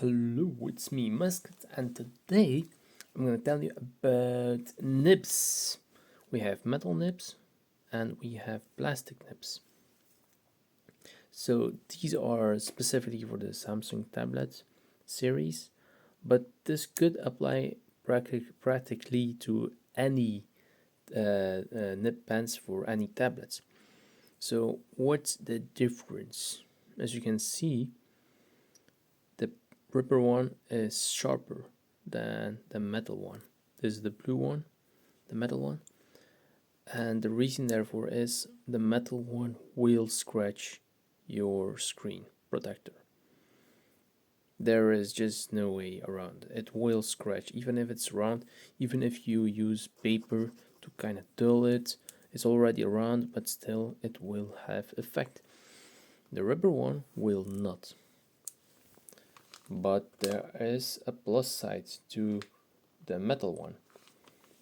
Hello, it's me, Muscat, and today I'm going to tell you about nibs. We have metal nibs and we have plastic nibs. So these are specifically for the Samsung tablet series, but this could apply practically to any nib pens for any tablets. So what's the difference? As you can see, the rubber one is sharper than the metal one. This is the blue one, the metal one. And the reason therefore is the metal one will scratch your screen protector. There is just no way around it. It will scratch, even if it's round, even if you use paper to kind of dull it. It's already around, but still it will have effect. The rubber one will not. But there is a plus side to the metal one.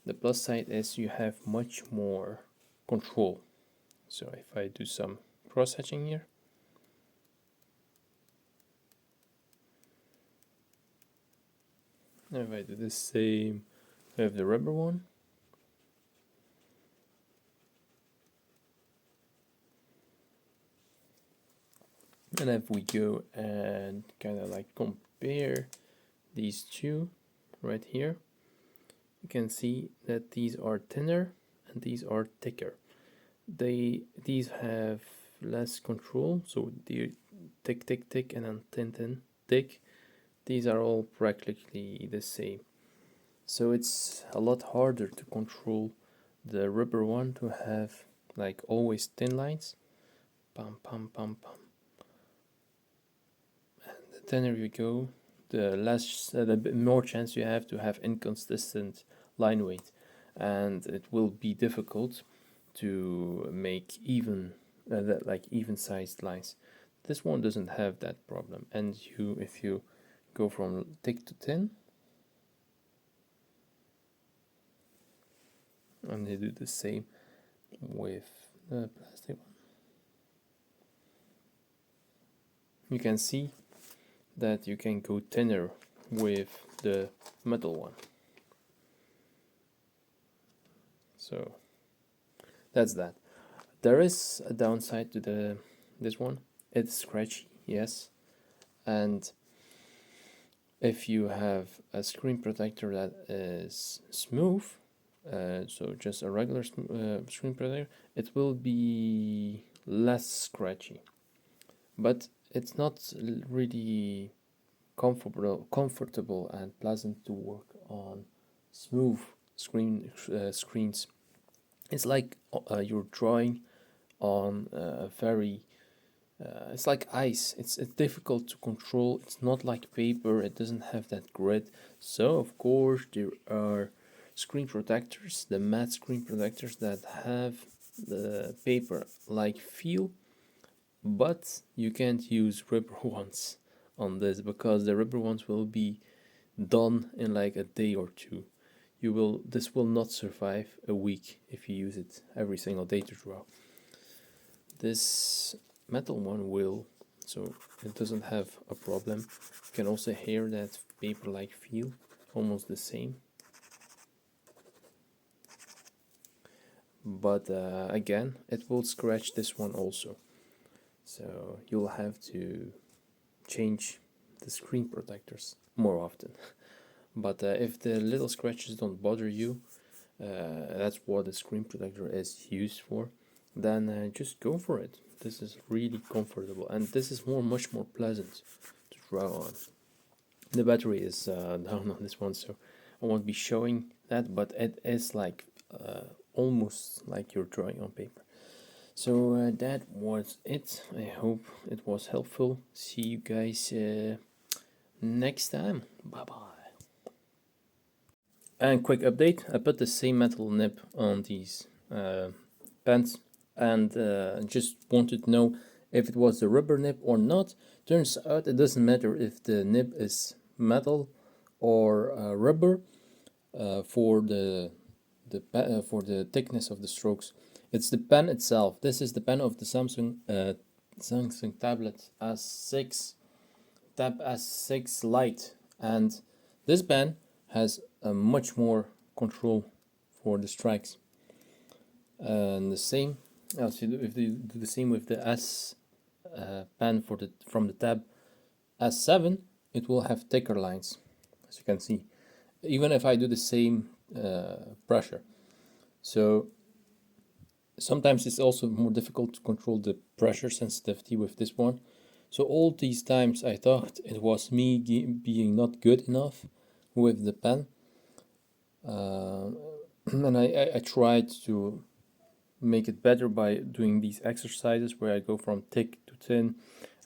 The plus side is you have much more control. So if I do some cross hatching here, if I do the same with the rubber one, and if we go and kind of like compare these two right here, you can see that these are thinner and these are thicker. These have less control, so the thick and then thin thick. These are all practically the same. So it's a lot harder to control the rubber one to have like always thin lines. Pam pam pam pam. And the thinner you go, the less, the more chance you have to have inconsistent line weight, and it will be difficult to make even like even sized lines. This one doesn't have that problem, and if you go from thick to thin, and they do the same with the plastic one, you can see that you can go thinner with the metal one. So that's that. There is a downside to this one. It's scratchy, yes, and if you have a screen protector that is smooth, so just a regular screen protector, it will be less scratchy, but it's not really comfortable and pleasant to work on smooth screens. It's like you're drawing on a very it's like ice. It's difficult to control. It's not like paper. It doesn't have that grit. So of course there are screen protectors, the matte screen protectors that have the paper-like feel, but you can't use rubber ones on this because the rubber ones will be done in like a day or two. This will not survive a week if you use it every single day to draw. This metal one will, so it doesn't have a problem. You can also hear that paper-like feel, almost the same. But again, it will scratch this one also. So you'll have to change the screen protectors more often. But if the little scratches don't bother you, that's what the screen protector is used for, then just go for it. This is really comfortable, and this is much more pleasant to draw on. The battery is down on this one, so I won't be showing that, but it is like almost like you're drawing on paper. So that was it. I hope it was helpful. See you guys next time. Bye bye. And quick update, I put the same metal nib on these pens, and just wanted to know if it was the rubber nib or not. Turns out it doesn't matter if the nib is metal or rubber for the thickness of the strokes. It's the pen itself. This is the pen of the Samsung tablet S6. Tab S6 Lite, and this pen has a much more control for the strikes. And the same, if you do the same with the S pen from the Tab S7, it will have thicker lines, as you can see, even if I do the same pressure. So sometimes it's also more difficult to control the pressure sensitivity with this one. So all these times I thought it was me being not good enough with the pen, and I tried to make it better by doing these exercises where I go from thick to thin.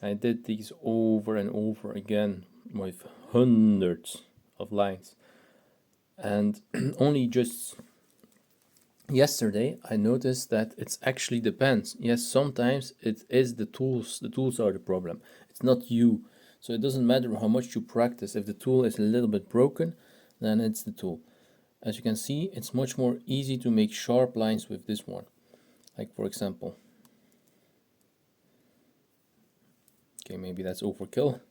I did these over and over again with hundreds of lines, and only just yesterday I noticed that it's actually depends. Yes, sometimes it is the tools. The tools are the problem. It's not you. So it doesn't matter how much you practice. If the tool is a little bit broken, then it's the tool. As you can see, it's much more easy to make sharp lines with this one. Like for example, okay, maybe that's overkill.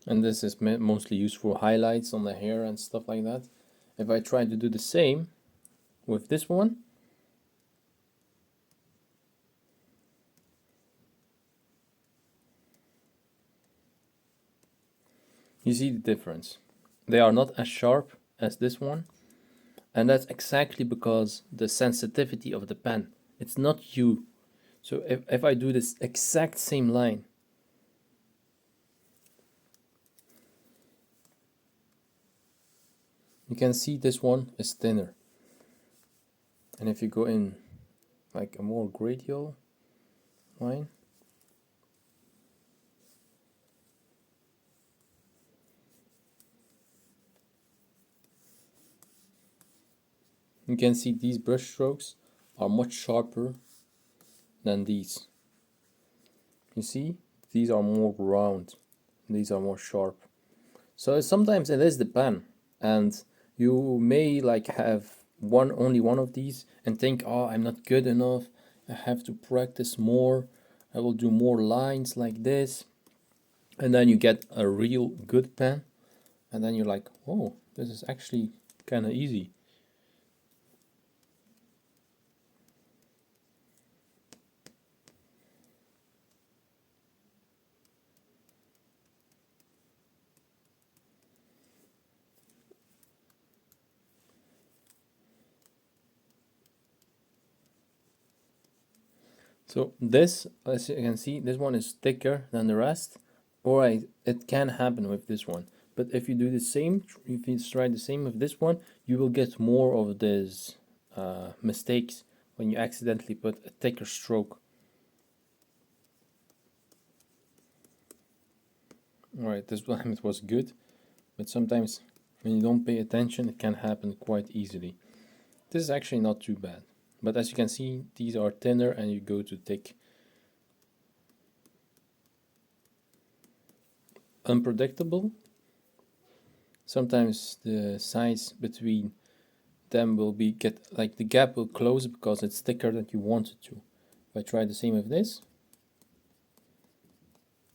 And this is mostly used for highlights on the hair and stuff like that. If I try to do the same with this one, you see the difference. They are not as sharp as this one, and that's exactly because the sensitivity of the pen. It's not you. So if I do this exact same line, you can see this one is thinner. And if you go in like a more gradient line, you can see these brush strokes are much sharper than these. You see, these are more round, these are more sharp. So sometimes it is the pen, and you may like have only one of these and think, oh, I'm not good enough, I have to practice more, I will do more lines like this, and then you get a real good pen, and then you're like, oh, this is actually kind of easy. So this, as you can see, this one is thicker than the rest, or it can happen with this one. But if you do the same, if you try the same with this one, you will get more of these mistakes when you accidentally put a thicker stroke. Alright, this time it was good, but sometimes when you don't pay attention, it can happen quite easily. This is actually not too bad. But as you can see, these are thinner and you go to thick. Unpredictable. Sometimes the size between them will get like the gap will close because it's thicker than you want it to. If I try the same with this,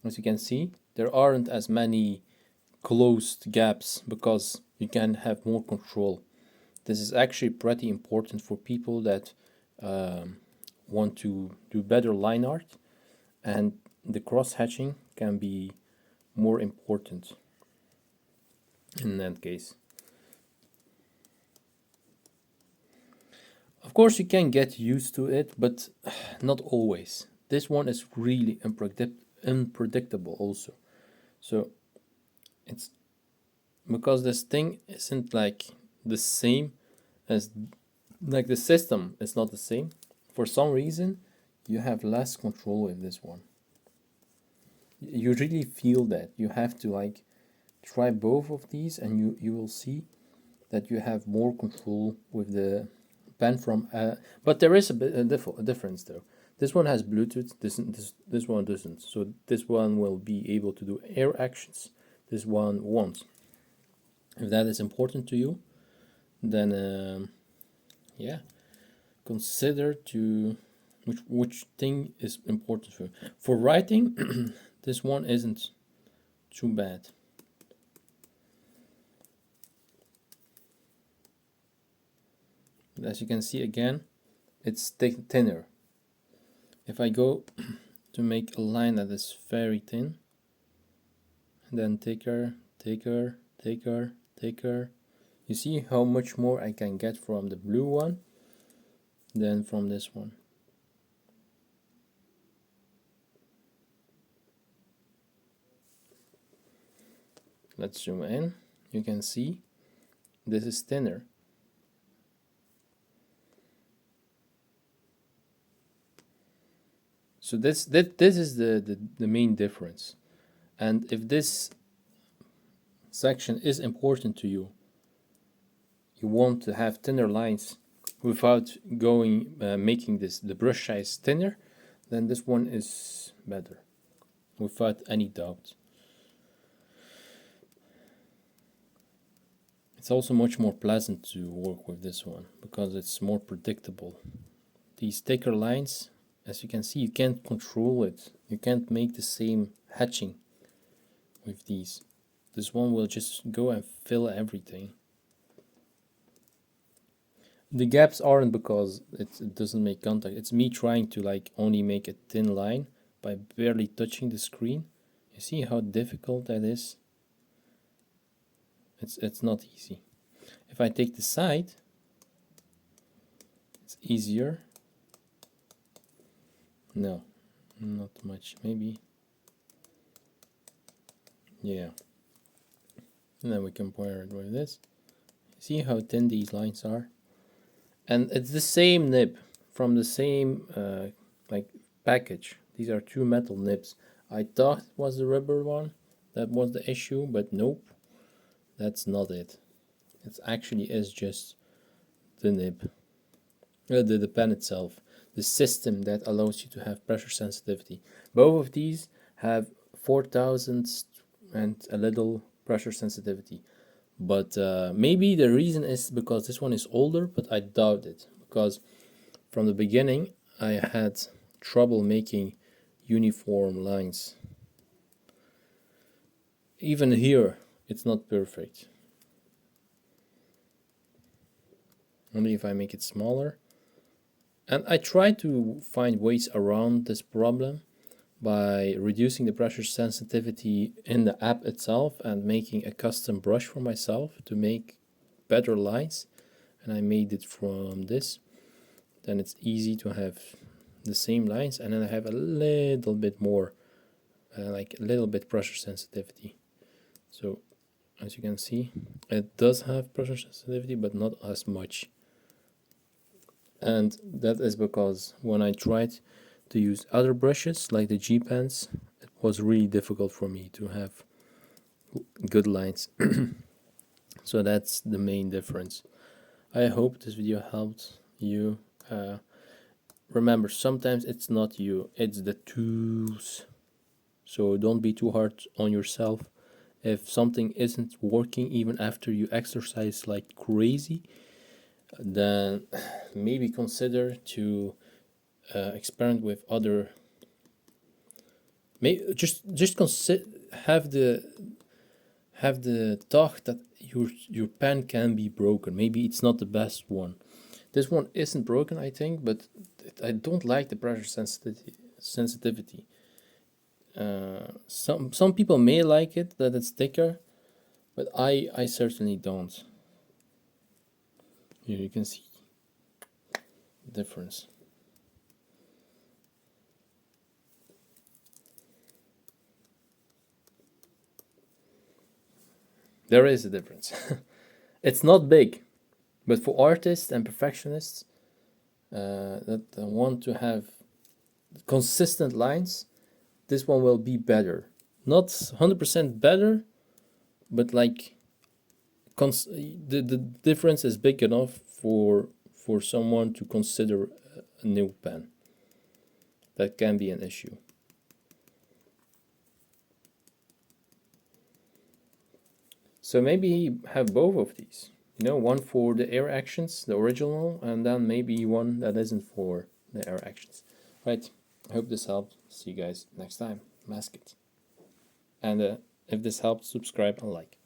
as you can see, there aren't as many closed gaps because you can have more control. This is actually pretty important for people that want to do better line art, and the cross hatching can be more important in that case. Of course, you can get used to it, but not always. This one is really unpredictable also. So it's because this thing isn't like the same as like the system is not the same. For some reason, you have less control with this one. You really feel that. You have to like try both of these, and you will see that you have more control with the pen from. But there is a bit a difference though. This one has Bluetooth. This one doesn't. So this one will be able to do air actions. This one won't. If that is important to you, then yeah, consider to which thing is important for you. For writing. This one isn't too bad. But as you can see again, it's thinner. If I go to make a line that is very thin, and then thicker, thicker, thicker, thicker, you see how much more I can get from the blue one than from this one. Let's zoom in. You can see this is thinner. So this is the main difference. And if this section is important to you, you want to have thinner lines without going making the brush size thinner, then this one is better, without any doubt. It's also much more pleasant to work with this one because it's more predictable. These thicker lines, as you can see, you can't control it. You can't make the same hatching with these. This one will just go and fill everything. The gaps aren't because it doesn't make contact. It's me trying to like only make a thin line by barely touching the screen. You see how difficult that is? It's not easy. If I take the side, it's easier. No, not much. Maybe. Yeah. And then we compare it with this. See how thin these lines are? And it's the same nib from the same like package. These are two metal nibs. I thought it was the rubber one that was the issue, but nope, that's not it. It actually is just the nib, the pen itself, the system that allows you to have pressure sensitivity. Both of these have 4000 and a little pressure sensitivity. But maybe the reason is because this one is older, but I doubt it, because from the beginning I had trouble making uniform lines. Even here it's not perfect. Only if I make it smaller. And I try to find ways around this problem by reducing the pressure sensitivity in the app itself and making a custom brush for myself to make better lines. And I made it from this. Then it's easy to have the same lines, and then I have a little bit more, like a little bit pressure sensitivity. So as you can see, it does have pressure sensitivity, but not as much. And that is because when I tried to use other brushes like the G pens, it was really difficult for me to have good lines. So that's the main difference. I hope this video helped you. Remember, sometimes it's not you, it's the tools. So don't be too hard on yourself. If something isn't working even after you exercise like crazy, then maybe consider to experiment with other. Maybe just consider have the thought that your pen can be broken. Maybe it's not the best one. This one isn't broken, I think, but I don't like the pressure sensitivity. Some people may like it that it's thicker, but I certainly don't. Here you can see the difference. There is a difference. It's not big, but for artists and perfectionists that want to have consistent lines, this one will be better. Not 100% better, but like the difference is big enough for someone to consider a new pen. That can be an issue. So maybe have both of these. You know, one for the air actions, the original, and then maybe one that isn't for the air actions. Right, I hope this helped. See you guys next time. Mask it. And if this helped, subscribe and like.